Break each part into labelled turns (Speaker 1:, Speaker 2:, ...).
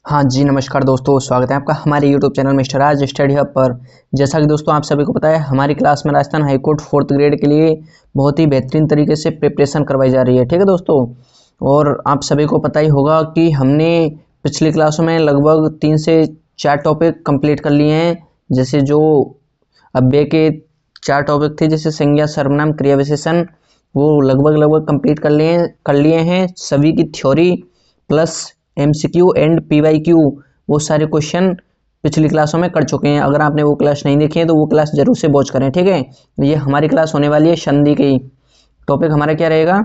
Speaker 1: हाँ जी, नमस्कार दोस्तों, स्वागत है आपका हमारे यूट्यूब चैनल मिस्टर राज स्टडी हब पर। जैसा कि दोस्तों आप सभी को पता है, हमारी क्लास में राजस्थान हाईकोर्ट 4th ग्रेड के लिए बहुत ही बेहतरीन तरीके से प्रिपरेशन करवाई जा रही है। ठीक है दोस्तों, और आप सभी को पता ही होगा कि हमने पिछली क्लासों में लगभग 3 से 4 टॉपिक कंप्लीट कर लिए हैं। जैसे जो अव्यय के 4 टॉपिक थे, जैसे संज्ञा, सर्वनाम, क्रिया विशेषण, वो लगभग कंप्लीट कर लिए हैं। सभी की theory plus MCQ and PYQ वो सारे क्वेश्चन पिछली क्लासों में कर चुके हैं। अगर आपने वो क्लास नहीं देखी है तो वो क्लास जरूर से वॉच करें। ठीक है, ये हमारी क्लास होने वाली है संधि की। टॉपिक हमारा क्या रहेगा?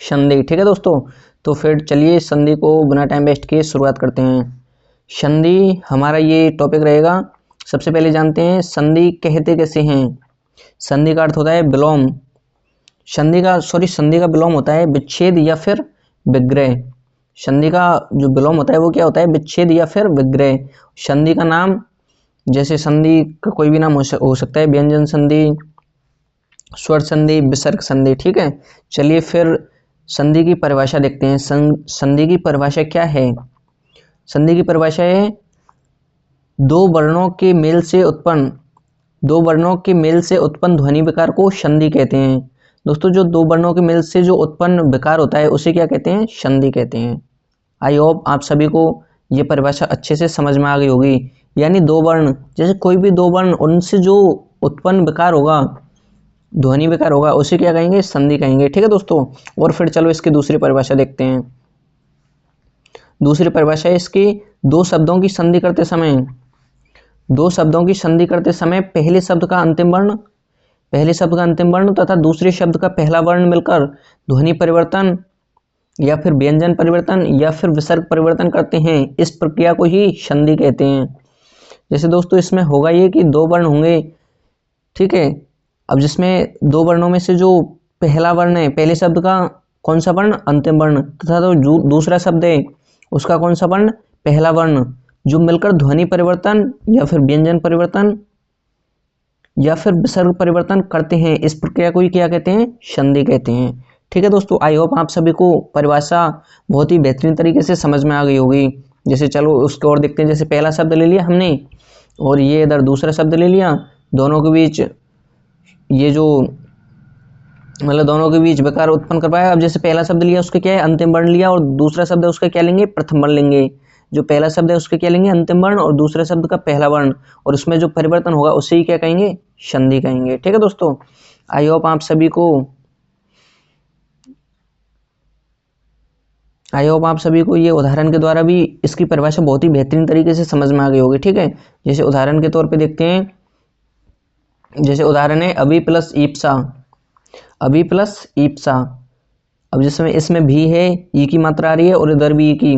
Speaker 1: संधि। ठीक है दोस्तों, तो फिर चलिए संधि को बिना टाइम वेस्ट किए शुरुआत करते हैं। संधि हमारा ये टॉपिक रहेगा। सबसे पहले जानते हैं संधि कहते कैसे हैं। संधि का अर्थ होता है विलोम। संधि का विलोम होता है विच्छेद या फिर विग्रह। संधि का जो विलोम होता है वो क्या होता है? विच्छेद या फिर विग्रह। संधि का नाम, जैसे संधि का कोई भी नाम हो सकता है, व्यंजन संधि, स्वर संधि, विसर्ग संधि। ठीक है, चलिए फिर संधि की परिभाषा देखते हैं। संधि की परिभाषा क्या है? संधि की परिभाषा है दो वर्णों के मेल से उत्पन्न ध्वनि विकार को संधि कहते हैं। दोस्तों, जो दो वर्णों के मेल से जो उत्पन्न विकार होता है उसे क्या कहते हैं? संधि कहते हैं। आई होप आप सभी को ये परिभाषा अच्छे से समझ में आ गई होगी। यानी दो वर्ण, जैसे कोई भी दो वर्ण, उनसे जो उत्पन्न विकार होगा, ध्वनि विकार होगा, उसे क्या कहेंगे? संधि कहेंगे। ठीक है दोस्तों, और फिर चलो इसकी दूसरी परिभाषा देखते हैं। दूसरी परिभाषा है इसकी, दो शब्दों की संधि करते समय पहले शब्द का अंतिम वर्ण तथा दूसरे शब्द का पहला वर्ण मिलकर ध्वनि परिवर्तन या फिर व्यंजन परिवर्तन या फिर विसर्ग परिवर्तन करते हैं। इस प्रक्रिया को ही संधि कहते हैं। जैसे दोस्तों इसमें होगा ये कि दो वर्ण होंगे। ठीक है, अब जिसमें दो वर्णों में से जो पहला वर्ण है, पहले शब्द का कौन सा वर्ण? अंतिम वर्ण, तथा तो दूसरा शब्द है उसका कौन सा वर्ण? पहला वर्ण, जो मिलकर ध्वनि परिवर्तन या फिर व्यंजन परिवर्तन या फिर विसर्ग परिवर्तन करते हैं। इस प्रक्रिया को ही क्या कहते हैं? संधि कहते हैं। ठीक है दोस्तों, आई होप आप सभी को परिभाषा बहुत ही बेहतरीन तरीके से समझ में आ गई होगी। जैसे चलो उसको और देखते हैं। जैसे पहला शब्द ले लिया हमने और ये इधर दूसरा शब्द ले लिया, दोनों के बीच ये जो दोनों के बीच विकार उत्पन्न कर पाया। अब जैसे पहला शब्द लिया उसके क्या है? अंतिम वर्ण लिया, और दूसरा शब्द है उसका क्या लेंगे? प्रथम वर्ण लेंगे। जो पहला शब्द है उसके क्या लेंगे? अंतिम वर्ण, और दूसरे शब्द का पहला वर्ण, और उसमें जो परिवर्तन होगा उसे ही क्या कहेंगे? संधि कहेंगे। ठीक है दोस्तों, आई होप आप सभी को ये उदाहरण के द्वारा भी इसकी परिभाषा बहुत ही बेहतरीन तरीके से समझ में आ गई होगी। ठीक है, जैसे उदाहरण के तौर पे देखते हैं। जैसे उदाहरण है अभी प्लस ईप्सा। अब जिसमें इसमें भी है, ई की मात्रा आ रही है और इधर भी ई की,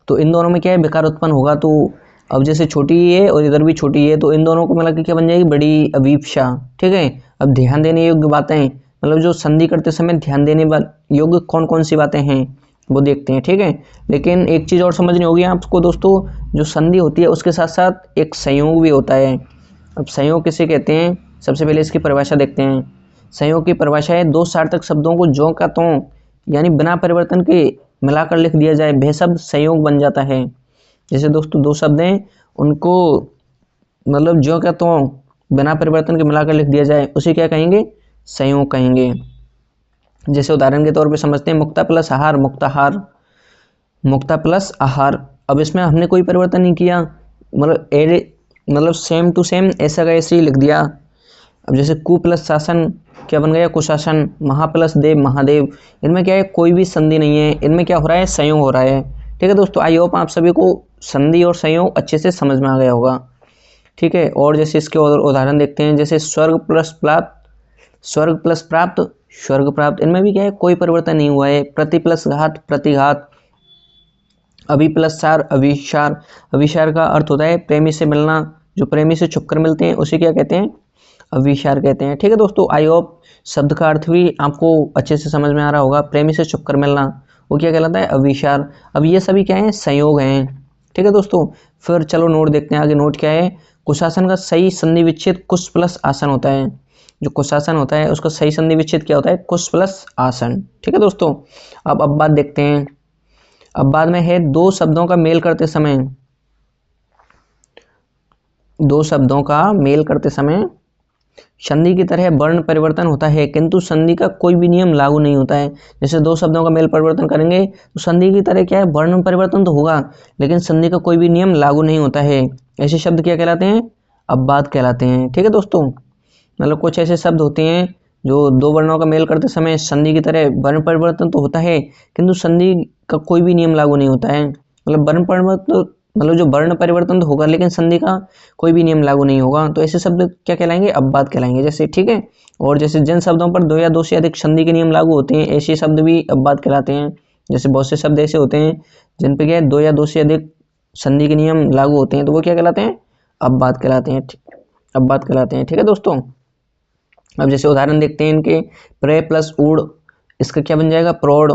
Speaker 1: तो इन दोनों में क्या है? विकार उत्पन्न होगा। तो अब जैसे छोटी ई है और इधर भी छोटी है, तो इन दोनों को मिला के क्या बन जाएगी? बड़ी अवीप्सा। ठीक है, अब ध्यान देने योग्य बातें, जो संधि करते समय ध्यान देने योग्य कौन कौन सी बातें हैं वो देखते हैं। ठीक है, लेकिन एक चीज़ और समझनी होगी आपको दोस्तों, जो संधि होती है उसके साथ साथ एक संयोग भी होता है। अब संयोग किसे कहते हैं? सबसे पहले इसकी परिभाषा देखते हैं। संयोग की परिभाषा है दो सार्थक शब्दों को ज्यों का त्यों, यानी बिना परिवर्तन के मिलाकर लिख दिया जाए, वह शब्द संयोग बन जाता है। जैसे दोस्तों दो शब्द हैं, उनको ज्यों का त्यों बिना परिवर्तन के मिलाकर लिख दिया जाए, उसे क्या कहेंगे? संयोग कहेंगे। जैसे उदाहरण के तौर पे समझते हैं, मुक्ता प्लस आहार, मुक्ता प्लस आहार। अब इसमें हमने कोई परिवर्तन नहीं किया, सेम टू सेम ऐसा का ऐसे ही लिख दिया। अब जैसे कु प्लस शासन क्या बन गया? कुशासन। महा प्लस देव, महादेव। इनमें क्या है? कोई भी संधि नहीं है, इनमें क्या हो रहा है? संयोग हो रहा है। ठीक है दोस्तों, आई होप आप सभी को संधि और संयोग अच्छे से समझ में आ गया होगा। ठीक है, और जैसे इसके उदाहरण देखते हैं। जैसे स्वर्ग प्लस प्राप्त, स्वर्ग प्राप्त। इनमें भी क्या है? कोई परिवर्तन नहीं हुआ है। प्रति प्लस घात, प्रतिघात। अभी प्लस सार, अभिसार। अभिसार का अर्थ होता है प्रेमी से मिलना, जो प्रेमी से छुपकर मिलते हैं उसे क्या कहते हैं? अभिसार कहते हैं। ठीक है दोस्तों, आई होप शब्द का अर्थ भी आपको अच्छे से समझ में आ रहा होगा। प्रेमी से छुपकर मिलना वो क्या कहलाता है? अभिसार। अब ये सभी क्या है? संयोग हैं। ठीक है दोस्तों, फिर चलो नोट देखते हैं। आगे नोट क्या है? कुशासन का सही संधि विच्छेद कुश प्लस आसन होता है। जो कुशासन होता है उसका सही संधि विच्छेद क्या होता है? कुश प्लस आसन। ठीक है दोस्तों, अब बात देखते हैं। अब बाद में है दो शब्दों का मेल करते समय, दो शब्दों का मेल करते समय संधि की तरह वर्ण परिवर्तन होता है, किंतु संधि का कोई भी नियम लागू नहीं होता है। जैसे दो शब्दों का मेल परिवर्तन करेंगे तो संधि की तरह क्या है, वर्ण परिवर्तन तो होगा, लेकिन संधि का कोई भी नियम लागू नहीं होता है। ऐसे शब्द क्या कहलाते हैं, अपवाद कहलाते हैं। ठीक है दोस्तों, मतलब कुछ ऐसे शब्द होते हैं जो दो वर्णों का मेल करते समय संधि की तरह वर्ण परिवर्तन तो होता है, किंतु संधि का कोई भी नियम लागू नहीं होता है। मतलब वर्ण परिवर्तन, मतलब जो वर्ण परिवर्तन तो होगा, लेकिन संधि का कोई भी नियम लागू नहीं होगा, तो ऐसे शब्द क्या कहलाएंगे, अपवाद कहलाएंगे। जैसे ठीक है, और जैसे जिन शब्दों पर दो या दो से अधिक संधि के नियम लागू होते हैं, ऐसे शब्द भी अपवाद कहलाते हैं। जैसे बहुत से शब्द ऐसे होते हैं जिन पे क्या है, दो या दो से अधिक संधि के नियम लागू होते हैं, तो वो क्या कहलाते हैं, अपवाद कहलाते हैं। अपवाद कहलाते हैं। ठीक है दोस्तों, अब जैसे उदाहरण देखते हैं इनके, प्रे प्लस ऊड़, इसका क्या बन जाएगा, प्रौढ़।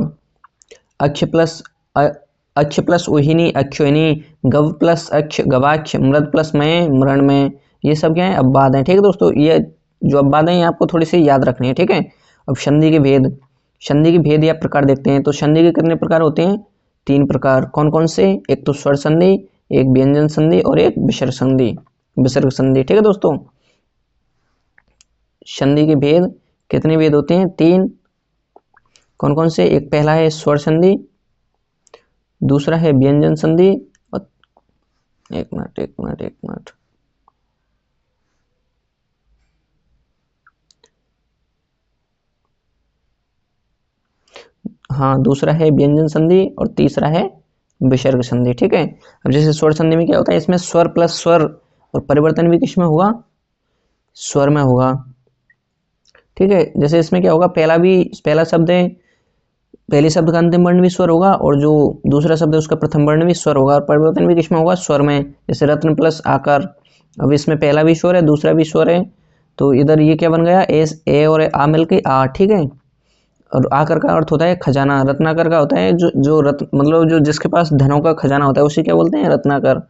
Speaker 1: अक्ष प्लस उहिनी, अक्षोहिनी। गव प्लस अक्ष, गवाक्ष। मृद प्लस मय, मृण में। ये सब क्या है, अपवाद हैं। ठीक है दोस्तों, ये जो अपवाद हैं आपको थोड़ी सी याद रखनी है। ठीक है, अब संधि के भेद, संधि के भेद या प्रकार देखते हैं। तो संधि के कितने प्रकार होते हैं, तीन प्रकार। कौन कौन से, एक तो स्वर संधि, एक व्यंजन संधि और एक विसर्ग संधि, विसर्ग संधि। ठीक है दोस्तों, संधि के भेद कितने भेद होते हैं, तीन। कौन कौन से, एक पहला है स्वर संधि, दूसरा है व्यंजन संधि, और एक मिनट हाँ, दूसरा है व्यंजन संधि और तीसरा है विसर्ग संधि। ठीक है, अब जैसे स्वर संधि में क्या होता है, इसमें स्वर प्लस स्वर, और परिवर्तन भी किसमें होगा, स्वर में होगा। ठीक है, जैसे इसमें क्या होगा, पहला शब्द है, पहले शब्द का अंतिम वर्ण भी स्वर होगा, और जो दूसरा शब्द है उसका प्रथम वर्ण भी स्वर होगा, और परिवर्तन भी किसमें होगा, स्वर में। जैसे रत्न प्लस आकार, अब इसमें पहला भी स्वर है, दूसरा भी स्वर है, तो इधर ये क्या बन गया, ए और आ मिलके आ। ठीक है, और आकर का अर्थ होता है खजाना। रत्नाकर का होता है जो रत्न, मतलब जो जिसके पास धनों का खजाना होता है उसे क्या बोलते हैं, रत्नाकर।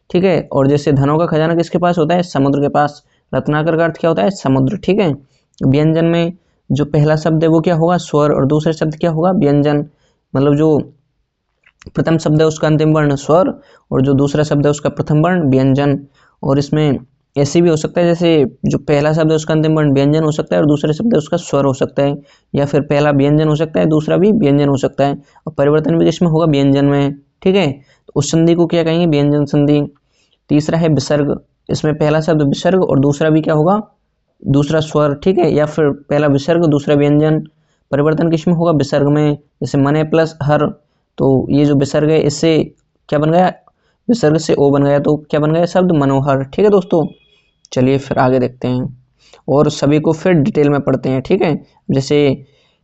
Speaker 1: ठीक है, और जैसे धनों का खजाना किसके पास होता है, समुद्र के पास। रत्नाकर का अर्थ क्या होता है, समुद्र। ठीक है, व्यंजन में जो पहला शब्द है वो क्या होगा, स्वर, और दूसरा शब्द क्या होगा, व्यंजन। मतलब जो प्रथम शब्द है उसका अंतिम वर्ण स्वर, और जो दूसरा शब्द है उसका प्रथम वर्ण व्यंजन। और इसमें ऐसे भी हो सकता है, जैसे जो पहला शब्द है उसका अंतिम वर्ण व्यंजन हो सकता है, और दूसरा शब्द है उसका स्वर हो सकता है, या फिर पहला व्यंजन हो सकता है, दूसरा भी व्यंजन हो सकता है, और परिवर्तन भी किसमें होगा, व्यंजन में। ठीक है, तो उस संधि को क्या कहेंगे, व्यंजन संधि। तीसरा है विसर्ग, इसमें पहला शब्द विसर्ग और दूसरा भी क्या होगा, दूसरा स्वर। ठीक है, या फिर पहला विसर्ग दूसरा व्यंजन, परिवर्तन किसमें होगा, विसर्ग में। जैसे मने प्लस हर, तो ये जो विसर्ग है इससे क्या बन गया, विसर्ग से ओ बन गया, तो क्या बन गया शब्द, मनोहर। ठीक है दोस्तों, चलिए फिर आगे देखते हैं और सभी को फिर डिटेल में पढ़ते हैं। ठीक है, जैसे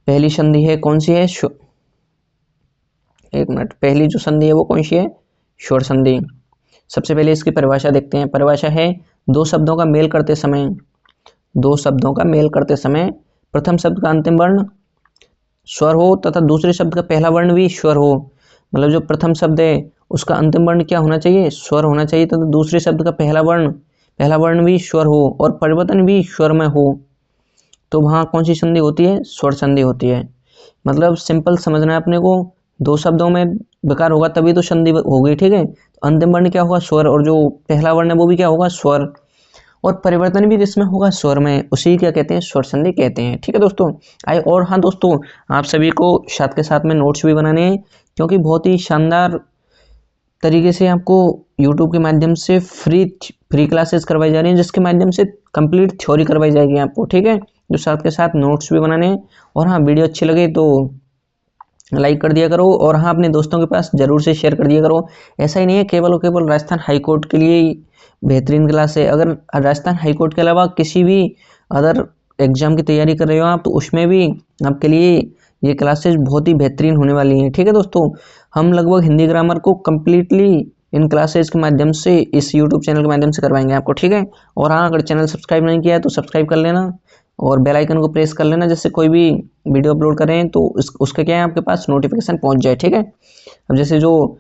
Speaker 1: पहली संधि है, कौन सी है, एक मिनट, पहली जो संधि है वो कौन सी है, स्वर संधि। सबसे पहले इसकी परिभाषा देखते हैं। परिभाषा है, दो शब्दों का मेल करते समय, दो शब्दों का मेल करते समय प्रथम शब्द का अंतिम वर्ण स्वर हो तथा दूसरे शब्द का पहला वर्ण भी स्वर हो। मतलब जो प्रथम शब्द है उसका अंतिम वर्ण क्या होना चाहिए, स्वर होना चाहिए, तथा दूसरे शब्द का पहला वर्ण भी स्वर हो, और परिवर्तन भी स्वर में हो, तो वहाँ कौन सी संधि होती है, स्वर संधि होती है। मतलब सिंपल समझना है अपने को, दो शब्दों में विकार होगा तभी तो संधि होगी। ठीक है, तो अंतिम वर्ण क्या होगा, स्वर, और जो पहला वर्ण है वो भी क्या होगा, स्वर, और परिवर्तन भी किसमें होगा, स्वर में। उसी क्या कहते हैं, स्वर संधि कहते हैं। ठीक है दोस्तों, आइए, और हाँ दोस्तों, आप सभी को साथ के साथ में नोट्स भी बनाने हैं, क्योंकि बहुत ही शानदार तरीके से आपको YouTube के माध्यम से फ्री क्लासेस करवाई जा रही हैं, जिसके माध्यम से कंप्लीट थ्योरी करवाई जाएगी आपको। ठीक है, जो साथ के साथ नोट्स भी बनाने हैं। और हाँ, वीडियो अच्छी लगे तो लाइक कर दिया करो, और हाँ, अपने दोस्तों के पास जरूर से शेयर कर दिया करो। ऐसा ही नहीं है केवल और केवल राजस्थान हाईकोर्ट के लिए ही बेहतरीन क्लास है। अगर राजस्थान हाईकोर्ट के अलावा किसी भी अदर एग्जाम की तैयारी कर रहे हो आप, तो उसमें भी आपके लिए ये क्लासेज बहुत ही बेहतरीन होने वाली हैं। ठीक है दोस्तों, हम लगभग हिंदी ग्रामर को कम्प्लीटली इन क्लासेज के माध्यम से, इस यूट्यूब चैनल के माध्यम से करवाएंगे आपको। ठीक है, और हाँ, अगर चैनल सब्सक्राइब नहीं किया है तो सब्सक्राइब कर लेना, और बेल आइकन को प्रेस कर लेना, जिससे कोई भी वीडियो अपलोड करें तो उसका क्या है, आपके पास नोटिफिकेशन पहुंच जाए। ठीक है, अब जैसे जो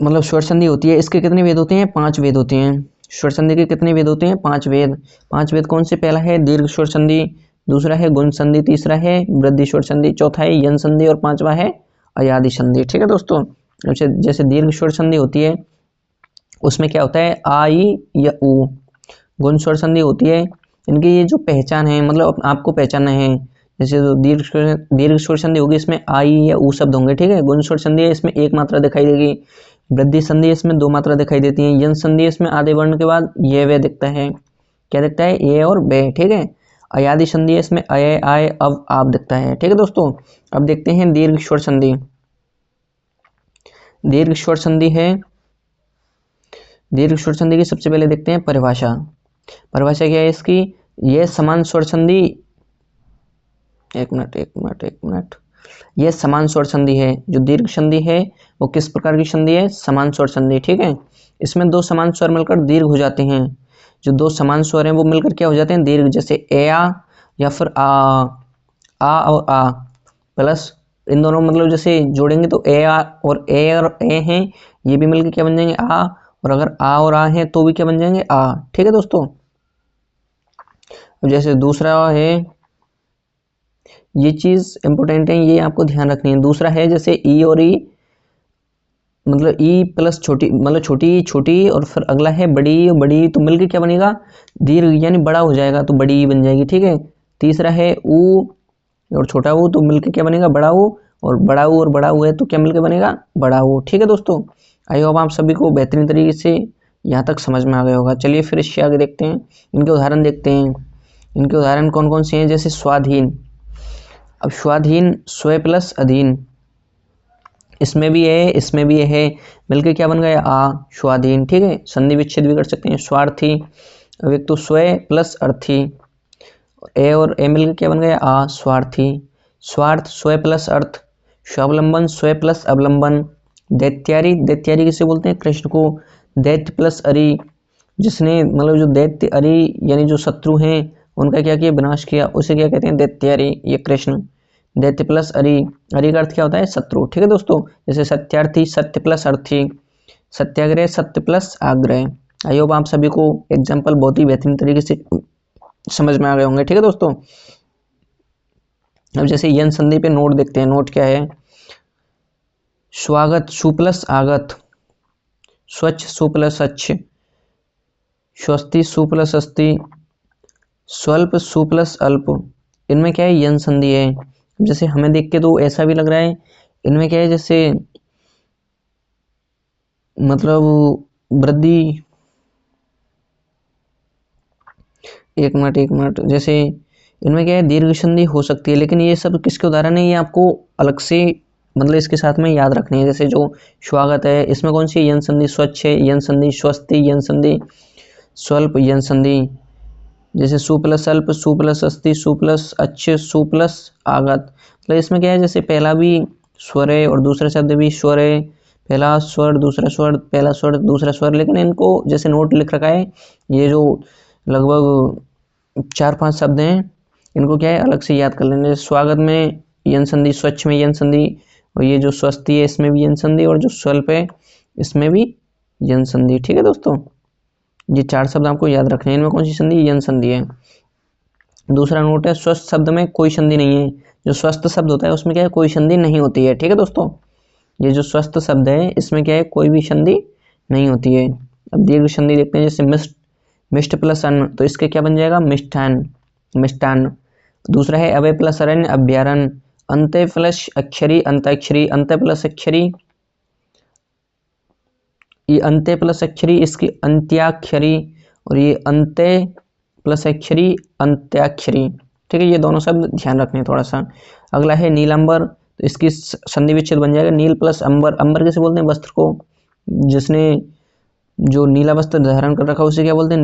Speaker 1: मतलब स्वर संधि होती है, इसके कितने वेद होते हैं, 5 वेद होते हैं। स्वर संधि के कितने वेद होते हैं, 5 वेद। 5 वेद कौन से, पहला है दीर्घ स्वर संधि, दूसरा है गुण संधि, तीसरा है वृद्धि स्वर संधि, चौथा है यन संधि, और पांचवा है अयादि संधि। ठीक है दोस्तों, जैसे दीर्घ स्वर संधि होती है उसमें क्या होता है आ ई या ऊ। गुण स्वर संधि होती है, इनकी ये जो पहचान है मतलब आपको पहचानना है। जैसे जो दीर्घ स्वर संधि होगी इसमें आ ई या ऊ शब्द होंगे। ठीक है, गुण स्वर संधि है इसमें एक मात्रा दिखाई देगी। वृद्धि संधि इसमें दो मात्रा दिखाई देती है। यंत्र संधि इसमें आधे वर्ण के बाद ये वे दिखता है। क्या दिखता है? ये और बे। ठीक है, अयादि संधि इसमें अय आय अब आप दिखता है। ठीक है दोस्तों, अब देखते हैं दीर्घ स्वर संधि। दीर्घ स्वर संधि है, दीर्घ स्वर संधि की सबसे पहले देखते हैं परिभाषा। परिभाषा क्या है इसकी? ये समान स्वर संधि, एक मिनट, यह समान स्वर संधि है। जो दीर्घ संधि है वो किस प्रकार की संधि है? समान स्वर संधि। ठीक है, इसमें दो समान स्वर मिलकर दीर्घ हो जाते हैं। जो दो समान स्वर हैं वो मिलकर क्या हो जाते हैं? दीर्घ। जैसे ए आ या फिर आ और आ प्लस इन दोनों मतलब जैसे जोड़ेंगे तो ए आ और ए हैं, ये भी मिलकर क्या बन जाएंगे? आ। और अगर आ और आ है तो भी क्या बन जाएंगे? आ। ठीक है दोस्तों, अब जैसे दूसरा है, ये चीज इंपॉर्टेंट है, ये आपको ध्यान रखनी है। दूसरा है जैसे ई और ई, मतलब ई प्लस छोटी, मतलब छोटी छोटी और फिर अगला है बड़ी बड़ी, तो मिलकर क्या बनेगा? दीर्घ, यानी बड़ा हो जाएगा तो बड़ी ई बन जाएगी। ठीक है, तीसरा है ऊ और छोटा ऊ, तो मिलकर क्या बनेगा? बड़ा ऊ। और बड़ा ऊ और बड़ा ऊ है तो क्या मिलकर बनेगा? बड़ा ऊ। ठीक है दोस्तों, आई होप आप सभी को बेहतरीन तरीके से यहाँ तक समझ में आ गया होगा। चलिए फिर इससे आगे देखते हैं, इनके उदाहरण देखते हैं। इनके उदाहरण कौन कौन से हैं? जैसे स्वाधीन। अब स्वाधीन स्व प्लस अधीन, इसमें भी है इसमें भी है, मिलकर क्या बन गया? आ। स्वाधीन। ठीक है, संधि विच्छेद भी कर सकते हैं। स्वार्थी, अब एक तो स्व प्लस अर्थी, ए और ए मिलकर क्या बन गया? आ। स्वार्थी। स्वार्थ स्व प्लस अर्थ। स्वावलंबन स्व प्लस अवलंबन। दैत्यारी, दैत्यारी किसे बोलते हैं? कृष्ण को। दैत्य प्लस अरि, जिसने मतलब जो दैत्य अरि यानी जो शत्रु हैं उनका क्या किया? विनाश किया, उसे क्या कहते हैं? दैत्यारी, ये कृष्ण। दैत्य प्लस अरि, अरि का अर्थ क्या होता है? शत्रु। ठीक है दोस्तों, जैसे सत्यार्थी सत्य प्लस अर्थी। सत्याग्रह सत्य प्लस आग्रह। आई होप आप सभी को एग्जाम्पल बहुत ही बेहतरीन तरीके से समझ में आ गए होंगे। ठीक है दोस्तों, अब जैसे यन संधि पे नोट देखते हैं। नोट क्या है? स्वागत सु प्लस आगत, स्वच्छ सु प्लस अच्छ, स्वस्ति सु प्लस अस्ति, स्वल्प सु प्लस अल्प। इनमें क्या है? यन संधि है। जैसे हमें देख के तो ऐसा भी लग रहा है इनमें क्या है, जैसे मतलब वृद्धि, एक मिनट, जैसे इनमें क्या है? दीर्घ संधि हो सकती है, लेकिन ये सब किसके उदाहरण है? ये आपको अलग से मतलब इसके साथ में याद रखनी है। जैसे जो स्वागत है इसमें कौन सी यन संधि? स्वच्छ है यन संधि, स्वस्ति यन संधि, स्वल्प यन संधि। जैसे सु प्लस अल्प, सु प्लस अस्ति, सु प्लस अच्छ, सु प्लस आगत। मतलब इसमें क्या है? जैसे पहला भी स्वर है और दूसरा शब्द भी स्वर है। पहला स्वर दूसरा स्वर, पहला स्वर दूसरा स्वर, लेकिन इनको जैसे नोट लिख रखा है, ये जो लगभग 4-5 शब्द हैं इनको क्या है? अलग से याद कर लेने। स्वागत में यन संधि, स्वच्छ में यन संधि, और ये जो स्वस्ति है इसमें भी यन संधि, और जो स्वल्प है इसमें भी यन संधि। ठीक है दोस्तों, ये 4 शब्द आपको याद रखने हैं। इनमें कौन सी संधि? यन संधि है। दूसरा नोट है, स्वस्थ शब्द में कोई संधि नहीं है। जो स्वस्थ शब्द होता है उसमें क्या है? कोई संधि नहीं होती है। ठीक है दोस्तों, ये जो स्वस्थ शब्द है इसमें क्या है? कोई भी संधि नहीं होती है। अब दीर्घ संधि देखते हैं। जैसे मिष्ट प्लस अन्न, तो इसके क्या बन जाएगा? मिष्ठान, मिष्टान। दूसरा है अभय प्लस अरण्य, अभ्यारण्य। अंत्य प्लस अक्षरी, अंताक्षरी। अंत्य प्लस अक्षरी, ये अंत्य प्लस अक्षरी, इसकी अंत्याक्षरी, और ये अंत्य प्लस अक्षरी, अंत्याक्षरी। ठीक है, ये दोनों शब्द ध्यान रखने हैं थोड़ा सा। अगला है नीलांबर, तो इसकी संधि विच्छेद बन जाएगा नील प्लस अंबर। अंबर किसे बोलते हैं? वस्त्र को। जिसने जो नीला वस्त्र धारण कर रखा उसे क्या बोलते हैं?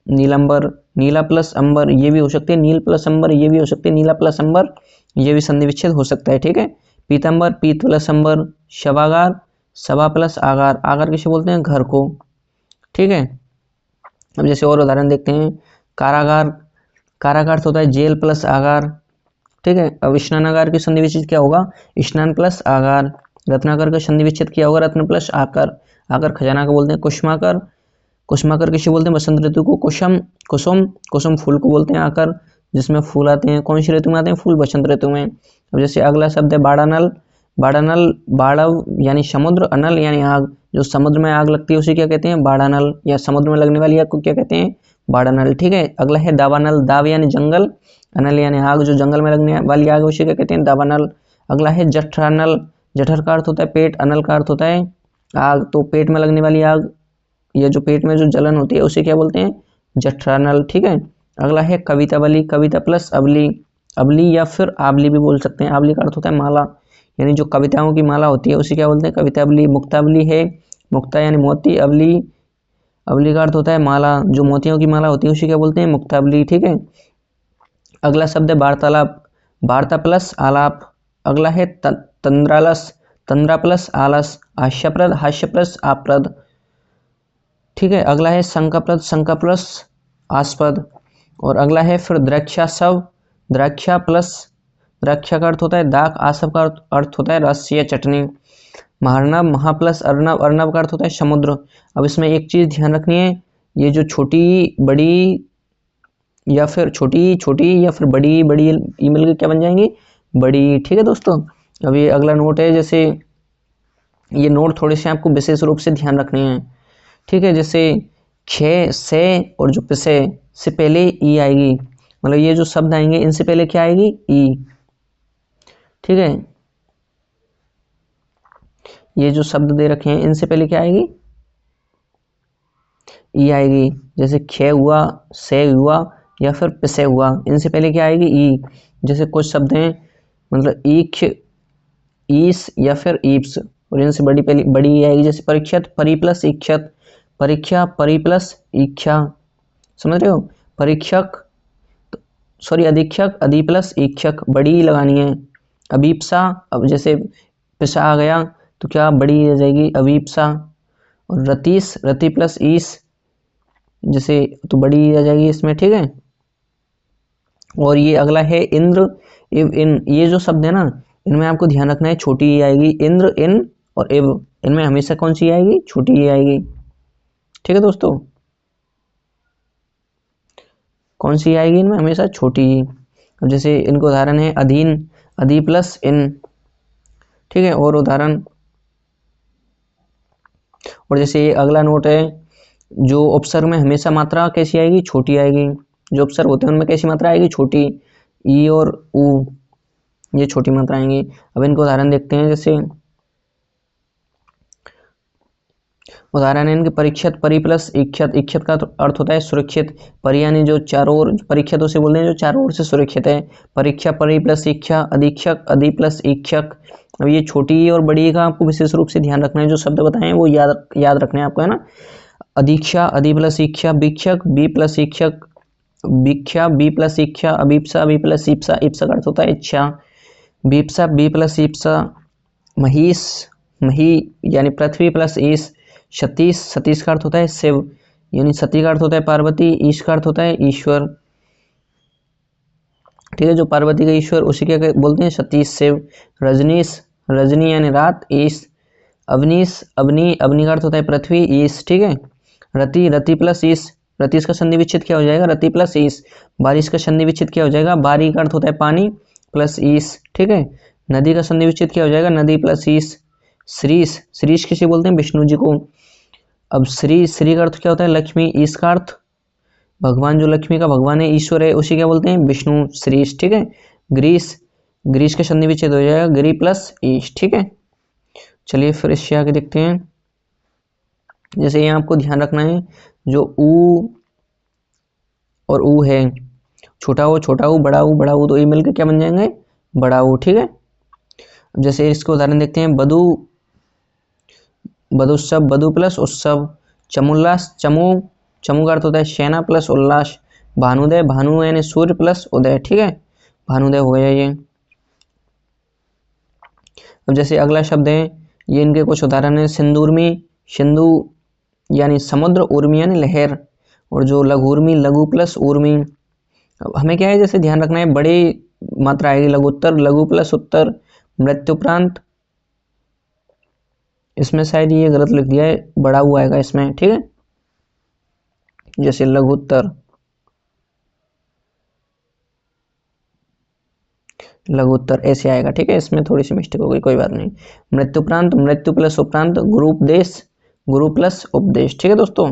Speaker 1: नीलांबर। नीला प्लस अंबर ये भी हो सकती है, नील प्लस अंबर ये भी हो सकती है, नीला प्लस अंबर ये भी संधि विच्छेद हो सकता है। ठीक है, पीतांबर पीत प्लस अंबर। शवागार सभा प्लस आगार, आगार किसे बोलते हैं? घर को। ठीक है, अब जैसे और उदाहरण देखते हैं। कारागार, कारागार होता है जेल प्लस आगार। ठीक है, अब स्नानागार की संधि विच्छेद क्या होगा? स्नान प्लस आगार। रत्नाकर का संधि विच्छेद क्या होगा? रत्न प्लस आकर। आकर खजाना को बोलते हैं कुसुमाकर। कुसुमाकर किसे बोलते हैं? बसंत ऋतु को। कुसुम, कुसुम कुसुम फूल को बोलते हैं आकर, जिसमें फूल आते हैं। कौन सी ऋतु में आते हैं फूल? बसंत ऋतु में। अब जैसे अगला शब्द है बाड़ानल। बाड़ानल, बाड़व यानी समुद्र, अनल यानी आग, जो समुद्र में आग लगती है उसे क्या कहते हैं, बाड़ानल, या समुद्र में लगने वाली आग को क्या कहते हैं, बाड़ानल। ठीक है, अगला है दावानल, दाव यानी जंगल, अनल यानी आग, जो जंगल में लगने वाली आग है उसे क्या कहते हैं, दावानल। अगला है जठरानल, जठर का अर्थ होता है पेट, अनल का अर्थ होता है आग, तो पेट में लगने वाली आग या जो पेट में जो जलन होती है उसे क्या बोलते हैं, जठरानल। ठीक है, अगला है कवितावली, कविता प्लस अवली, अवली या फिर आबली भी बोल सकते हैं, आबली का अर्थ होता है माला, यानी जो कविताओं की माला होती है उसे क्या बोलते हैं, कवितावली। मुक्तावली है, मुक्ता यानी मोती, अवली, अवली का अर्थ होता है माला, जो मोतियों की माला होती है उसे क्या बोलते हैं, मुक्तावली। ठीक है, अगला शब्द है वार्तालाप, वार्ता प्लस आलाप। अगला है तंद्रालस, तंद्रा प्लस आलस, हास्यप्रद, हास्य प्लस आप्रद। ठीक है, अगला है शंकाप्रद, शंका प्लस आस्पद। और अगला है फिर द्राक्षासव, द्राक्षा प्लस, द्राक्षा का अर्थ होता है दाग, आसव का अर्थ होता है रस या चटनी। महार्णव, महा प्लस अर्णव, अर्णव का अर्थ होता है समुद्र। अब इसमें एक चीज ध्यान रखनी है, ये जो छोटी बड़ी या फिर छोटी छोटी या फिर बड़ी बड़ी ये मिलकर क्या बन जाएंगी, बड़ी। ठीक है दोस्तों, अब ये अगला नोट है, जैसे ये नोट थोड़े से आपको विशेष रूप से ध्यान रखने हैं। ठीक है, जैसे खे, से और जो पिसे से पहले ई आएगी, मतलब ये जो शब्द आएंगे इनसे पहले क्या आएगी, ई। ठीक है, ये जो शब्द दे रखे हैं इनसे पहले क्या आएगी, ई आएगी। जैसे खे हुआ, से हुआ या फिर पिसे हुआ, इनसे पहले क्या आएगी, ई। जैसे कुछ शब्द हैं, मतलब ईख, ईस या फिर ईप्स, और इनसे बड़ी पहली बड़ी ई आएगी। जैसे परीक्षत, परी प्लस इक्षत, परीक्षा, परी प्लस इच्छा, समझ रहे हो। परीक्षक, सॉरी अधीक्षक, अधि प्लस इक्षक, बड़ी लगानी है। अभीप्सा, अब जैसे पिसा आ गया तो क्या बड़ी आ जाएगी, अभीप्सा। और रतीस, रति प्लस ईस, जैसे तो बड़ी आ जाएगी इसमें। ठीक है, और ये अगला है इंद्र, इव, इन, ये जो शब्द है ना इनमें आपको ध्यान रखना है छोटी ई आएगी, इंद्र, इन और इव, इनमें हमेशा कौन सी आएगी, छोटी ई आएगी। ठीक है दोस्तों, कौन सी आएगी इनमें, हमेशा छोटी ई। अब जैसे इनको उदाहरण है अधीन, अधि प्लस इन। ठीक है, और उदाहरण, और जैसे ये अगला नोट है, जो उपसर्ग में हमेशा मात्रा कैसी आएगी, छोटी आएगी। जो उपसर्ग होते हैं उनमें कैसी मात्रा आएगी, छोटी, ई और उ, ये छोटी मात्रा आएंगी। अब इनको उदाहरण देखते हैं, जैसे उदाहरण है इनके परीक्षित, परी प्लस इक्षत, इक्षत का अर्थ होता है सुरक्षित, परी यानी जो चारों ओर, परीक्षित उसे बोलते हैं जो चारों ओर से सुरक्षित है। परीक्षा, परी प्लस इच्छा, अधीक्षक, अधि प्लस इक्षक। अब ये छोटी और बड़ी का आपको विशेष रूप से ध्यान रखना है, जो शब्द बताए वो याद रखना है आपको, है ना। अधीक्षा, अधि प्लस इच्छा, वीक्षक, बी प्लस इक्षक, वीक्षा, बी प्लस इच्छा, अभीप्सा, बी प्लस ईप्सा, ईप्सा का अर्थ होता है इच्छा, वीप्सा, बी प्लस ईप्सा। महीस, मही यानी पृथ्वी प्लस ईश, सतीश, सतीश का अर्थ होता है शिव, यानी सती का अर्थ होता है पार्वती, ईश का अर्थ होता है ईश्वर। ठीक है, जो पार्वती का ईश्वर उसी के बोलते हैं सतीश, शिव। रजनीश, रजनी यानी रात, ईश। अवनीश, अवनी, अवनी का अर्थ होता है पृथ्वी, ईश। ठीक है, रति, रति प्लस ईश, रतीश का संधि विच्छेद क्या हो जाएगा, रति प्लस ईश। बारिश का संधि विच्छेद क्या हो जाएगा, बारी का अर्थ होता है पानी प्लस ईश। ठीक है, नदी का संधि विच्छेद क्या हो जाएगा, नदी प्लस ईश। श्रीश, श्रीश किसे बोलते हैं, विष्णु जी को। अब श्री, श्री का अर्थ क्या होता है, लक्ष्मी, ईश का अर्थ भगवान, जो लक्ष्मी का भगवान है, ईश्वर है, उसी क्या बोलते हैं, विष्णु, श्रीश। ठीक है, ग्रीस, ग्रीस का संधि विच्छेद हो जाएगा ग्री प्लस ईश। ठीक है, चलिए फिर इससे आगे देखते हैं। जैसे यहाँ आपको ध्यान रखना है, जो ऊ और ऊ है, छोटा ऊ, छोटा ऊ, बड़ा ऊ, बड़ा ऊ, तो ये मिलकर क्या बन जाएंगे, बड़ा ऊ। ठीक है, जैसे इसको उदाहरण देखते हैं, बधु, बधुत्सव, बधु प्लस उत्सव। चमुल्लास, चमू, चमू का अर्थ होता है सेना प्लस उल्लास। भानुदय, भानु यानी सूर्य प्लस उदय। ठीक है, भानुदय हो गया ये। अब जैसे अगला शब्द है, ये इनके कुछ उदाहरण है, सिंदूरमी, सिंधु यानी समुद्र, उर्मी यानी लहर, और जो लघुर्मी, लघु प्लस उर्मी। अब हमें क्या है, जैसे ध्यान रखना है, बड़ी मात्रा आएगी लघुत्तर, लघु प्लस उत्तर। मृत्युपरांत, इसमें शायद ये गलत लिख दिया है, बड़ा हुआ आएगा इसमें। ठीक है, जैसे लघुत्तर, लघुत्तर ऐसे आएगा। ठीक है, इसमें थोड़ी सी मिस्टेक हो गई, कोई बात नहीं। मृत्युपरांत, मृत्यु प्लस उपरांत, गुरु उपदेश, गुरु प्लस उपदेश। ठीक है दोस्तों,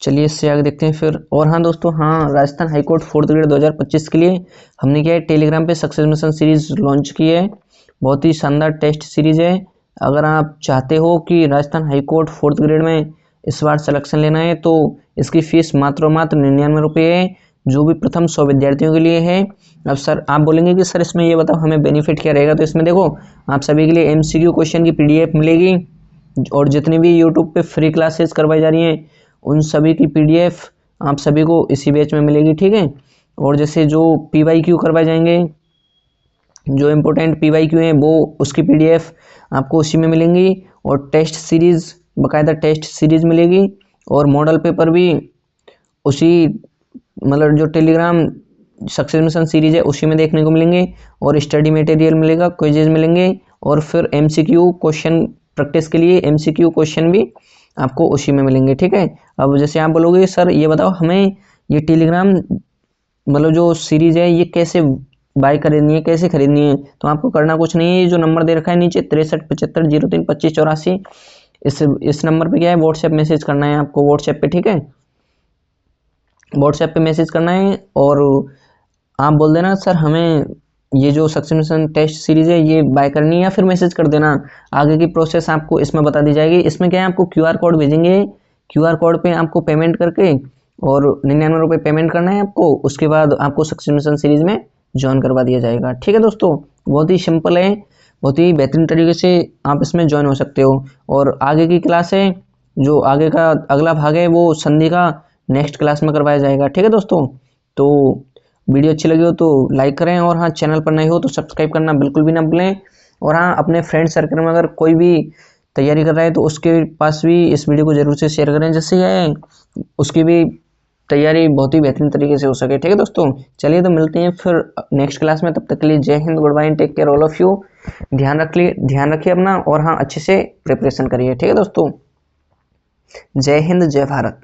Speaker 1: चलिए इससे आगे देखते हैं फिर। और हाँ दोस्तों, हाँ राजस्थान हाईकोर्ट 4th ग्रेड 2025 के लिए हमने क्या है, टेलीग्राम पे सक्सेस मिशन सीरीज लॉन्च की है। बहुत ही शानदार टेस्ट सीरीज है। अगर आप चाहते हो कि राजस्थान हाईकोर्ट 4th ग्रेड में इस बार सिलेक्शन लेना है तो इसकी फीस मात्र 99 रुपये है, जो भी प्रथम 100 विद्यार्थियों के लिए है। अब सर आप बोलेंगे कि सर इसमें ये बताओ हमें बेनिफिट क्या रहेगा, तो इसमें देखो आप सभी के लिए MCQ क्वेश्चन की PDF मिलेगी, और जितनी भी यूट्यूब पे फ्री क्लासेस करवाई जा रही हैं उन सभी की PDF आप सभी को इसी बैच में मिलेगी। ठीक है, और जैसे जो PYQ करवाए जाएंगे, जो इम्पोर्टेंट PYQ हैं वो उसकी PDF आपको उसी में मिलेंगी, और टेस्ट सीरीज़, बाकायदा टेस्ट सीरीज़ मिलेगी, और मॉडल पेपर भी उसी मतलब जो टेलीग्राम सक्सेस मिशन सीरीज है उसी में देखने को मिलेंगे, और स्टडी मटेरियल मिलेगा, क्विजेज मिलेंगे, और फिर MCQ क्वेश्चन प्रैक्टिस के लिए MCQ क्वेश्चन भी आपको उसी में मिलेंगे। ठीक है, अब जैसे आप बोलोगे सर ये बताओ हमें ये टेलीग्राम मतलब जो सीरीज है ये कैसे बाय खरीदनी है, कैसे खरीदनी है, तो आपको करना कुछ नहीं है। ये जो नंबर दे रखा है नीचे 6375032584, इस नंबर पे क्या है, व्हाट्सएप मैसेज करना है आपको, व्हाट्सएप पे। ठीक है, व्हाट्सएप पे मैसेज करना है, और आप बोल देना सर हमें ये जो सक्सेस मिशन टेस्ट सीरीज है ये बाय करनी है, या फिर मैसेज कर देना। आगे की प्रोसेस आपको इसमें बता दी जाएगी। इसमें क्या है, आपको QR कोड भेजेंगे, QR कोड पे आपको पेमेंट करके और 99 रुपये पेमेंट करना है आपको, उसके बाद आपको सक्सेस मिशन सीरीज में ज्वाइन करवा दिया जाएगा। ठीक है दोस्तों, बहुत ही सिंपल है, बहुत ही बेहतरीन तरीके से आप इसमें ज्वाइन हो सकते हो। और आगे की क्लास है, जो आगे का अगला भाग है वो संधि का नेक्स्ट क्लास में करवाया जाएगा। ठीक है दोस्तों, तो वीडियो अच्छी लगी हो तो लाइक करें, और हाँ चैनल पर नए हो तो सब्सक्राइब करना बिल्कुल भी ना भूलें। और हाँ अपने फ्रेंड सर्कल में अगर कोई भी तैयारी कर रहा है तो उसके पास भी इस वीडियो को जरूर से शेयर करें, जिससे उसकी भी तैयारी बहुत ही बेहतरीन तरीके से हो सके। ठीक है दोस्तों, चलिए तो मिलते हैं फिर नेक्स्ट क्लास में, तब तक के लिए जय हिंद, good bye, take care all of you. ध्यान रखिए अपना, और हाँ अच्छे से प्रिपरेशन करिए। ठीक है दोस्तों, जय हिंद, जय भारत।